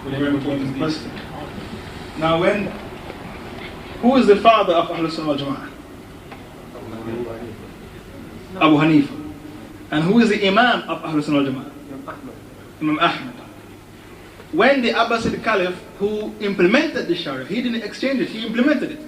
Very important question. Now, who is the father of Ahlul Sunnah wal Jama'ah? Abu Hanifa. And who is the Imam of Ahlul Sunnah wal Jama'ah? Imam Ahmad. When the Abbasid Caliph, who implemented the Sharia, he didn't exchange it, he implemented it.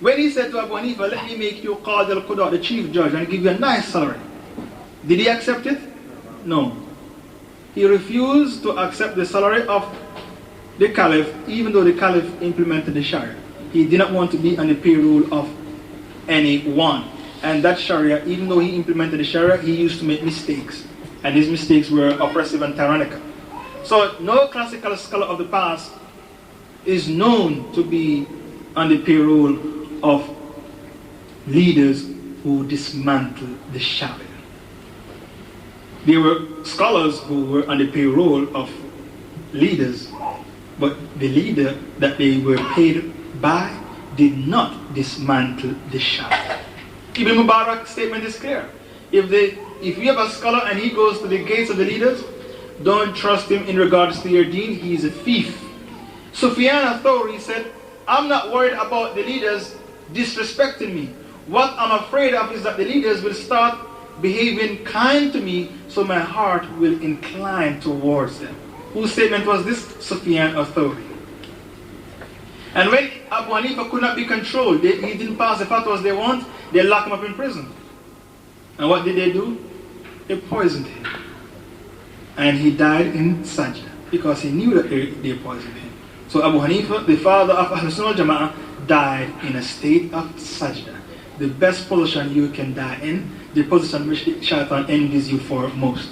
When he said to Abu Hanifa, let me make you Qadi al-Qudah, the chief judge, and give you a nice salary, did he accept it? No. He refused to accept the salary of the Caliph, even though the Caliph implemented the Sharia. He did not want to be on the payroll of anyone. And that Sharia, even though he implemented the Sharia, he used to make mistakes. And his mistakes were oppressive and tyrannical. So no classical scholar of the past is known to be on the payroll of leaders who dismantled the Sharia. There were scholars who were on the payroll of leaders, but the leader that they were paid by did not dismantle the Sharia. Ibn Mubarak's statement is clear. If you have a scholar and he goes to the gates of the leaders, don't trust him in regards to your deen, he is a thief. Sufyan al-Thawri said, I'm not worried about the leaders disrespecting me. What I'm afraid of is that the leaders will start behaving kind to me, so my heart will incline towards them. Whose statement was this? Sufyan al-Thawri. And when Abu Hanifa could not be controlled, he didn't pass the fatwas they want, they locked him up in prison. And what did they do? They poisoned him. And he died in Sajda, because he knew that they poisoned him. So Abu Hanifa, the father of Ahlul Sunnah wal Jama'ah, died in a state of Sajda. The best position you can die in, the position which the shaitan envies you for most.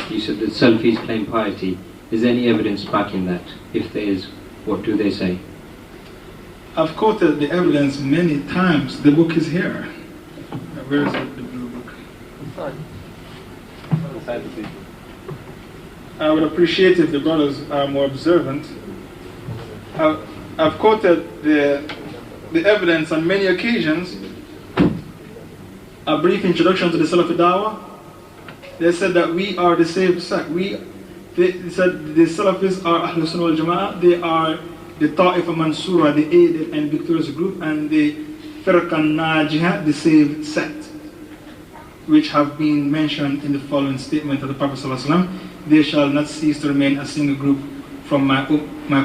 You said that Salafis claim piety. Is there any evidence backing that? If there is, what do they say? I've quoted the evidence many times. The book is here. Where is it, the blue book? I would appreciate if the brothers are more observant. I've quoted the evidence on many occasions. A brief introduction to the Salafi Dawah. They said that we are the saved sect. They said the Salafis are Ahlul Sunnah wal Jama'ah. They are the Ta'ifa Mansura, the aided and victorious group, and the Firqa Najihah, the saved sect, which have been mentioned in the following statement of the Prophet ﷺ: they shall not cease to remain a single group from my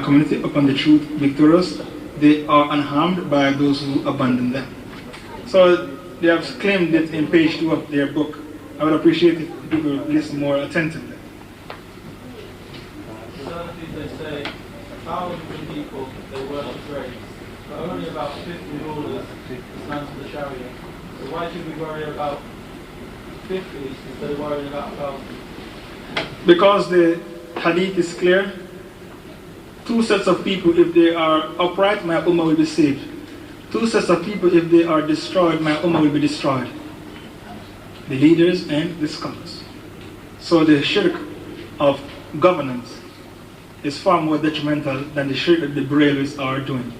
community upon the truth victorious. They are unharmed by those who abandon them. So they have claimed it in page 2 of their book. I would appreciate if people listen more attentively. They say 1,000 people, they weren't afraid, but only about 50 rulers dismantled the Sharia. So why should we worry about 50 instead of worrying about 1,000? Because the hadith is clear. 2 sets of people, if they are upright, my ummah will be saved. 2 sets of people, if they are destroyed, my ummah will be destroyed. The leaders and the scholars. So the shirk of governance is far more detrimental than the shirk that the Brahmins are doing.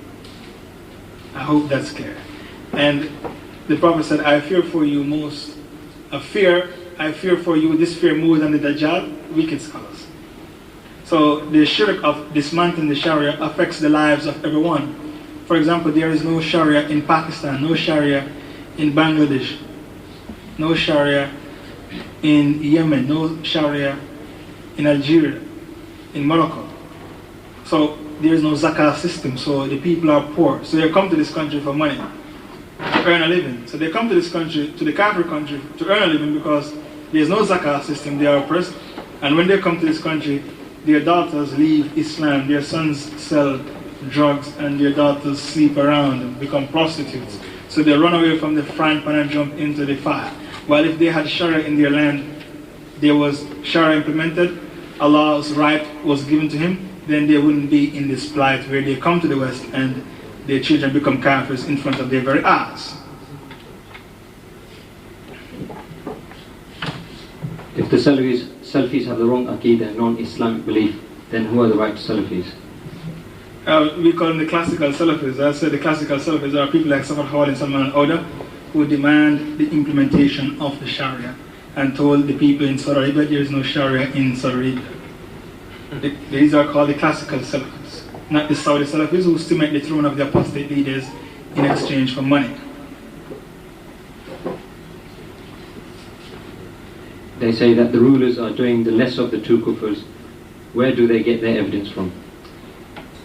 I hope that's clear. And the Prophet said, I fear for you I fear for you this fear more than the Dajjal, wicked scholars. So the shirk of dismantling the Sharia affects the lives of everyone. For example, there is no Sharia in Pakistan, no Sharia in Bangladesh, no Sharia in Yemen, no Sharia in Algeria, in Morocco. So there is no zakah system, so the people are poor. So they come to this country for money, to earn a living. So they come to this country, to the Kafir country, to earn a living because there is no zakah system, they are oppressed. And when they come to this country, their daughters leave Islam, their sons sell drugs, and their daughters sleep around and become prostitutes. So they run away from the frying pan and jump into the fire. While if they had Sharia in their land, there was Sharia implemented, Allah's right was given to him, then they wouldn't be in this plight where they come to the West and their children become kafirs in front of their very eyes. If the Salafis have the wrong Aqidah and non-Islamic belief, then who are the right Salafis? We call them the classical Salafis. I said the classical Salafis are people like Safar Hawali and Salman al-Awda who demand the implementation of the Sharia and told the people in Saudi Arabia there is no Sharia in Saudi Arabia. These are called the classical salafis, not the Saudi salafis who cement the throne of the apostate leaders in exchange for money. They say that the rulers are doing the less of the two kufrs. Where do they get their evidence from?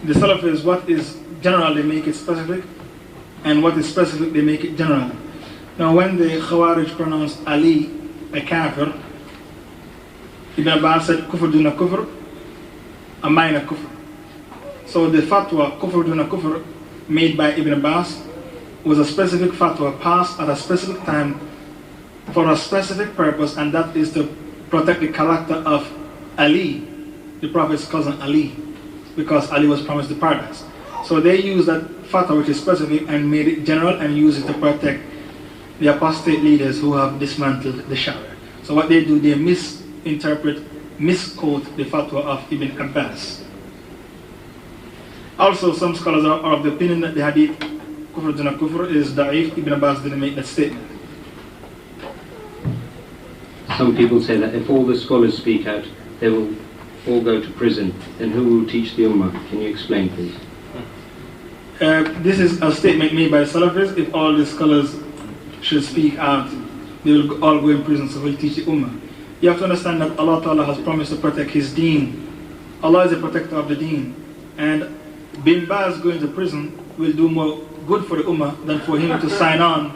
The salafis, what is general, they make it specific, and what is specific, they make it general. Now, when the Khawarij pronounced Ali a kafir, Ibn Abbas said, kufr duna kufr, a minor kufr. So the fatwa, kufr duna kufr, made by Ibn Abbas, was a specific fatwa passed at a specific time for a specific purpose, and that is to protect the character of Ali, the Prophet's cousin Ali, because Ali was promised the paradise. So they used that fatwa, which is specific, and made it general and used it to protect the apostate leaders who have dismantled the Sharia. So what they do, they misinterpret, misquote the fatwa of Ibn Abbas. Also, some scholars are of the opinion that the hadith kufr duna kufr is da'if. Ibn Abbas didn't make that statement. Some people say that if all the scholars speak out, they will all go to prison. Then who will teach the ummah? Can you explain, please? This is a statement made by the Salafis. If all the scholars should speak out, they will all go in prison, so we'll teach the ummah. You have to understand that Allah Ta'ala has promised to protect His deen. Allah is a protector of the deen. And Bin Baz going to prison will do more good for the ummah than for him to sign on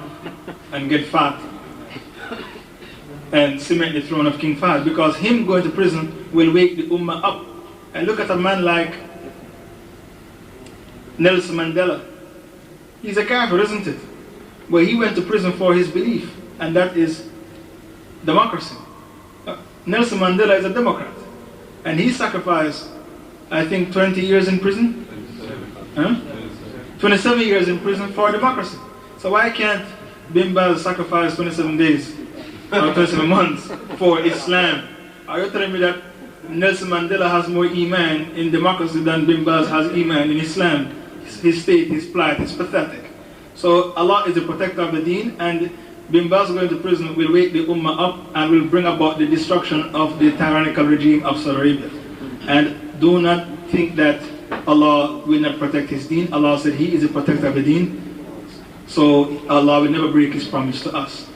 and get fat and cement the throne of King Fahd, because him going to prison will wake the ummah up. And look at a man like Nelson Mandela. He's a kafir, isn't it? But he went to prison for his belief, and that is democracy. Nelson Mandela is a Democrat, and he sacrificed, I think, 20 years in prison? 27 years in prison for democracy. So why can't Bin Baz sacrifice 27 days or 27 months for Islam? Are you telling me that Nelson Mandela has more iman in democracy than Bin Baz has iman in Islam? His state, his plight is pathetic. So Allah is the protector of the deen, and Bin Baz going to prison will wake the ummah up and will bring about the destruction of the tyrannical regime of Saudi Arabia. And do not think that Allah will not protect His deen. Allah said He is the protector of the deen. So Allah will never break His promise to us.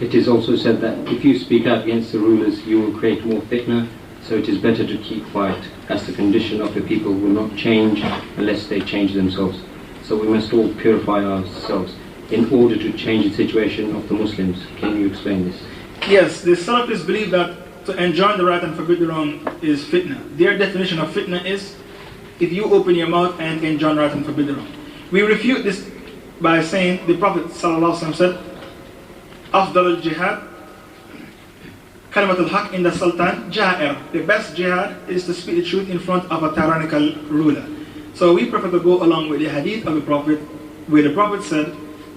It is also said that if you speak out against the rulers, you will create more fitna. So it is better to keep quiet, as the condition of the people will not change unless they change themselves. So we must all purify ourselves in order to change the situation of the Muslims. Can you explain this? Yes, the Salafis believe that to enjoin the right and forbid the wrong is fitna. Their definition of fitna is if you open your mouth and enjoin the right and forbid the wrong. We refute this by saying the Prophet ﷺ said, Afdal al-jihad, kalimat al-haq in the sultan, ja'ir. The best jihad is to speak the truth in front of a tyrannical ruler. So we prefer to go along with the hadith of the Prophet, where the Prophet said,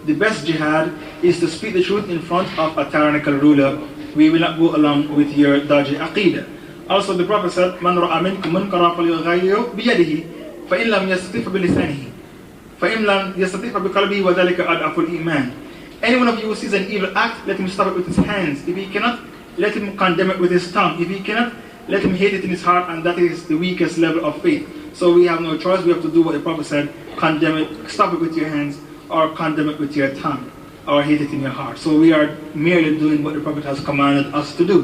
the best jihad is to speak the truth in front of a tyrannical ruler. We will not go along with your dodgy aqidah. Also the Prophet said, Man ra'a minkum munkara falyughayyirhu biyadihi, fa in lam yastati' fa bilisanihi, fa in lam yastati' fa biqalbihi wa dhalika ad'afu al-iman. Any one of you who sees an evil act, let him stop it with his hands. If he cannot, let him condemn it with his tongue. If he cannot, let him hate it in his heart, and that is the weakest level of faith. So we have no choice. We have to do what the Prophet said: condemn it, stop it with your hands, or condemn it with your tongue, or hate it in your heart. So we are merely doing what the Prophet has commanded us to do.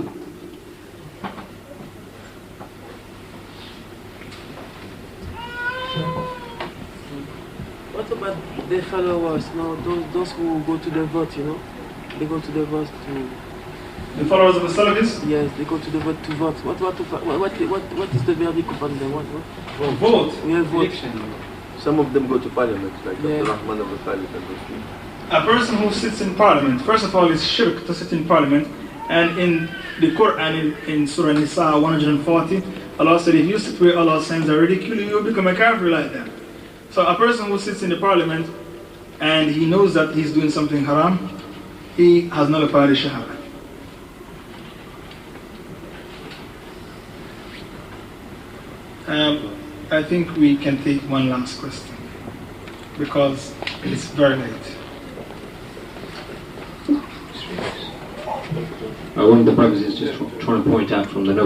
What about the followers now, those who go to the vote, you know? They go to the vote to... The followers of the Salafis? Yes, they go to the vote to vote. What is the verdict upon them? Vote? Yeah, vote. Election. Some of them go to parliament, like Yeah. Dr. Rahman of the Khalif and those people. A person who sits in parliament, first of all, is shirk to sit in parliament. And in the Quran, in Surah Nisa 140, Allah said, if you sit where Allah sends a ridicule, you will become a kafir like that. So a person who sits in the parliament and he knows that he's doing something haram, he has nullified the shahada. I think we can take one last question because it's very late. One of the brothers is just trying to point out from the note.